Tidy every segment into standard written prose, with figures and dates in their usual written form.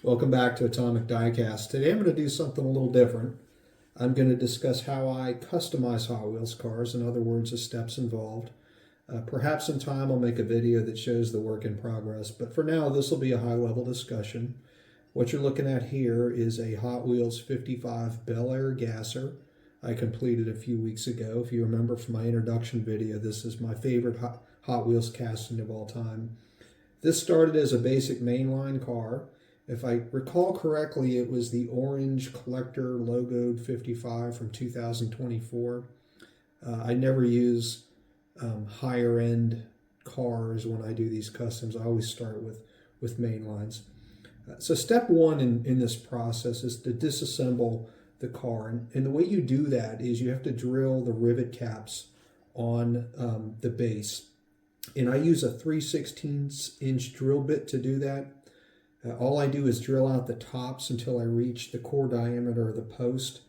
Welcome back to Atomic Diecast. Today I'm going to do something a little different. I'm going to discuss how I customize Hot Wheels cars, in other words, the steps involved. Perhaps in time I'll make a video that shows the work in progress, but for now this will be a high-level discussion. What you're looking at here is a Hot Wheels 55 Bel Air Gasser I completed a few weeks ago. If you remember from my introduction video, this is my favorite Hot Wheels casting of all time. This started as a basic mainline car. If I recall correctly, it was the orange collector logoed 55 from 2024. I never use higher end cars when I do these customs. I always start with mainlines. So step one in this process is to disassemble the car. And the way you do that is you have to drill the rivet caps on the base. And I use a 3/16" drill bit to do that. All I do is drill out the tops until I reach the core diameter of the post.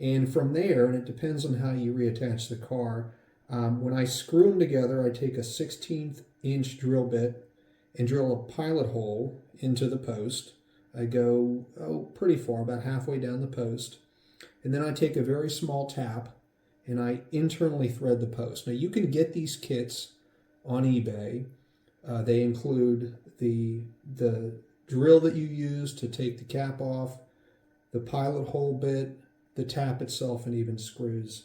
And from there, and it depends on how you reattach the car, when I screw them together, I take a 1/16" drill bit and drill a pilot hole into the post. I go pretty far, about halfway down the post. And then I take a very small tap and I internally thread the post. Now you can get these kits on eBay. They include the drill that you use to take the cap off, the pilot hole bit, the tap itself, and even screws.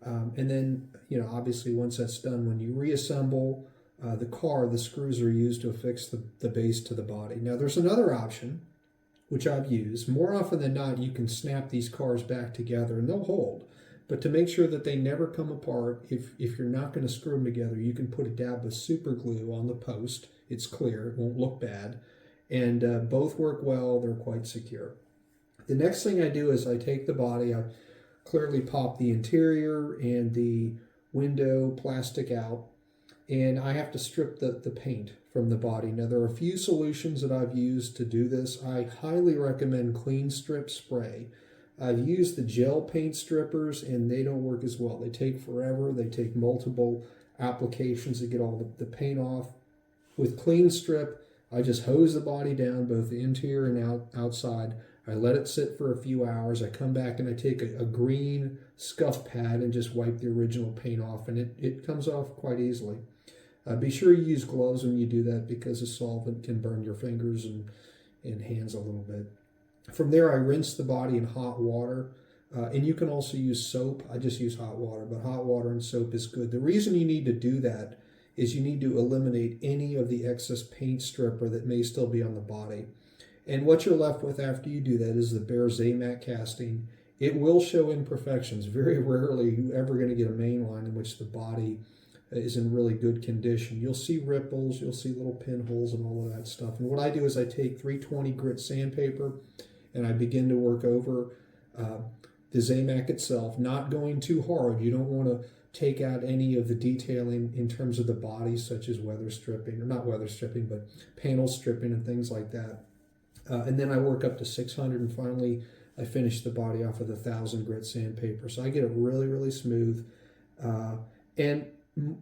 And then, obviously once that's done, when you reassemble the car, the screws are used to affix the base to the body. Now there's another option, which I've used. More often than not, you can snap these cars back together and they'll hold. But to make sure that they never come apart, if you're not going to screw them together, you can put a dab of super glue on the post. It's clear, it won't look bad. And both work well, they're quite secure. The next thing I do is I take the body, I clearly pop the interior and the window plastic out, and I have to strip the paint from the body. Now there are a few solutions that I've used to do this. I highly recommend Clean Strip Spray. I've used the gel paint strippers and they don't work as well. They take forever, they take multiple applications to get all the paint off. With Clean Strip, I just hose the body down, both the interior and outside. I let it sit for a few hours. I come back and I take a green scuff pad and just wipe the original paint off, and it comes off quite easily. Be sure you use gloves when you do that because the solvent can burn your fingers and hands a little bit. From there, I rinse the body in hot water, and you can also use soap. I just use hot water, but hot water and soap is good. The reason you need to do that is you need to eliminate any of the excess paint stripper that may still be on the body. And what you're left with after you do that is the bare Zamac casting. It will show imperfections. Very rarely are you ever going to get a mainline in which the body is in really good condition. You'll see ripples, you'll see little pinholes and all of that stuff. And what I do is I take 320 grit sandpaper and I begin to work over the Zamac itself, not going too hard. You don't want to take out any of the detailing in terms of the body, such as weather stripping, or not weather stripping, but panel stripping and things like that. And then I work up to 600, and finally I finish the body off with 1,000 grit sandpaper. So I get it really, really smooth. And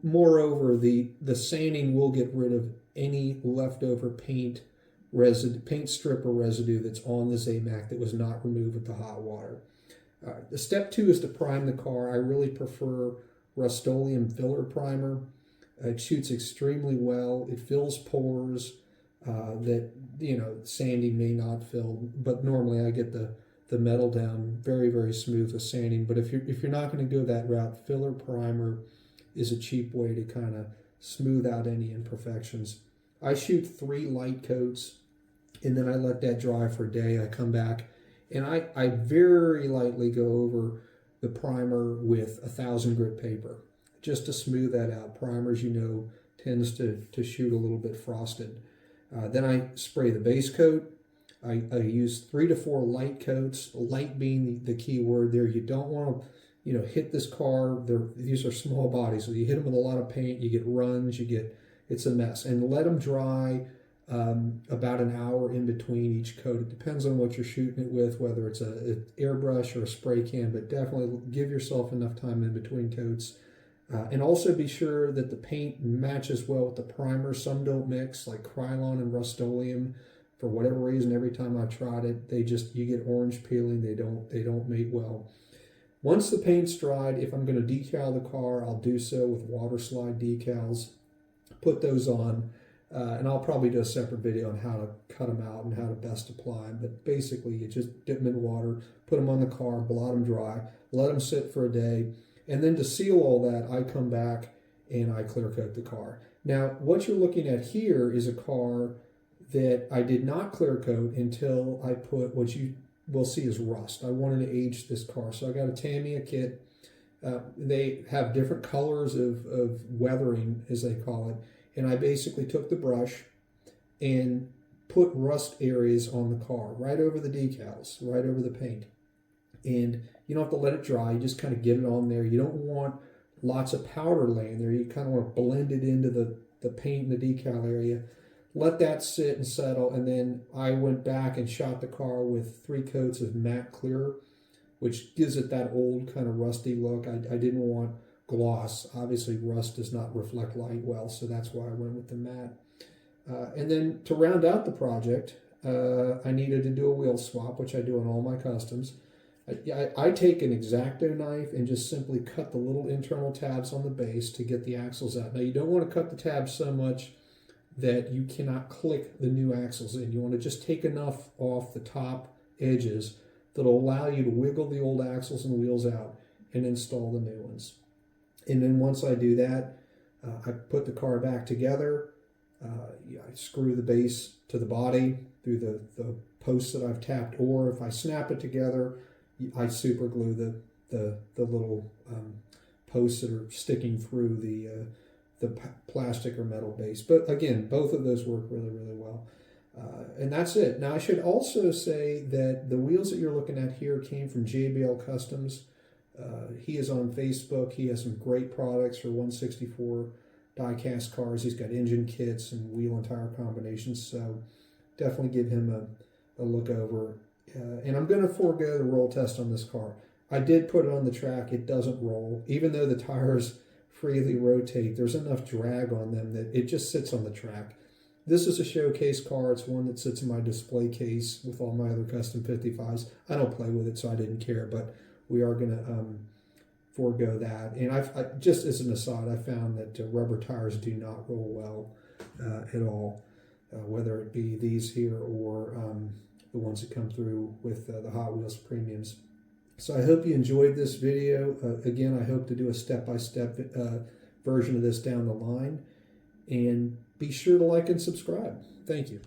moreover, the sanding will get rid of any leftover paint stripper residue that's on the Zamac that was not removed with the hot water. The step two is to prime the car. I really prefer Rust-Oleum filler primer. It shoots extremely well. It fills pores that sanding may not fill, but normally I get the metal down very, very smooth with sanding. But if you're not going to go that route, filler primer is a cheap way to kind of smooth out any imperfections. I shoot 3 light coats and then I let that dry for a day. I come back and I very lightly go over the primer with 1,000 grit paper just to smooth that out. Primers, tends to shoot a little bit frosted. Then I spray the base coat. I use 3 to 4 light coats, light being the key word there. You don't want to hit this car. These are small bodies, so you hit them with a lot of paint, you get runs, it's a mess. And let them dry about an hour in between each coat. It depends on what you're shooting it with, whether it's an airbrush or a spray can, but definitely give yourself enough time in between coats. And also be sure that the paint matches well with the primer. Some don't mix, like Krylon and Rust-Oleum For whatever reason, every time I tried it, you get orange peeling. They don't mate well. Once the paint's dried, if I'm going to decal the car, I'll do so with water slide decals. Put those on, and I'll probably do a separate video on how to cut them out and how to best apply them. But basically, you just dip them in water, put them on the car, blot them dry, let them sit for a day, and then to seal all that, I come back and I clear coat the car. Now, what you're looking at here is a car that I did not clear coat until I put what you will see as rust. I wanted to age this car, so I got a Tamiya kit. They have different colors of weathering, as they call it, and I basically took the brush and put rust areas on the car, right over the decals, right over the paint. And you don't have to let it dry, you just kind of get it on there. You don't want lots of powder laying there. You kind of want to blend it into the paint and the decal area. Let that sit and settle, and then I went back and shot the car with 3 coats of matte clear, which gives it that old kind of rusty look. I didn't want gloss. Obviously, rust does not reflect light well, so that's why I went with the matte. And then to round out the project, I needed to do a wheel swap, which I do on all my customs. I take an X-Acto knife and just simply cut the little internal tabs on the base to get the axles out. Now, you don't want to cut the tabs so much that you cannot click the new axles in. You want to just take enough off the top edges that'll allow you to wiggle the old axles and wheels out and install the new ones. And then once I do that, I put the car back together. I screw the base to the body through the posts that I've tapped, or if I snap it together, I super glue the little posts that are sticking through the plastic or metal base. But again, both of those work really, really well. And that's it. Now, I should also say that the wheels that you're looking at here came from JBL Customs. He is on Facebook. He has some great products for 164 die-cast cars. He's got engine kits and wheel and tire combinations, so definitely give him a look over. And I'm going to forego the roll test on this car. I did put it on the track. It doesn't roll. Even though the tires freely rotate, there's enough drag on them that it just sits on the track. This is a showcase car. It's one that sits in my display case with all my other custom 55s. I don't play with it, so I didn't care, but we are going to forego that. And I just as an aside, I found that rubber tires do not roll well at all, whether it be these here or the ones that come through with the Hot Wheels Premiums. So I hope you enjoyed this video. Again, I hope to do a step-by-step version of this down the line. And be sure to like and subscribe. Thank you.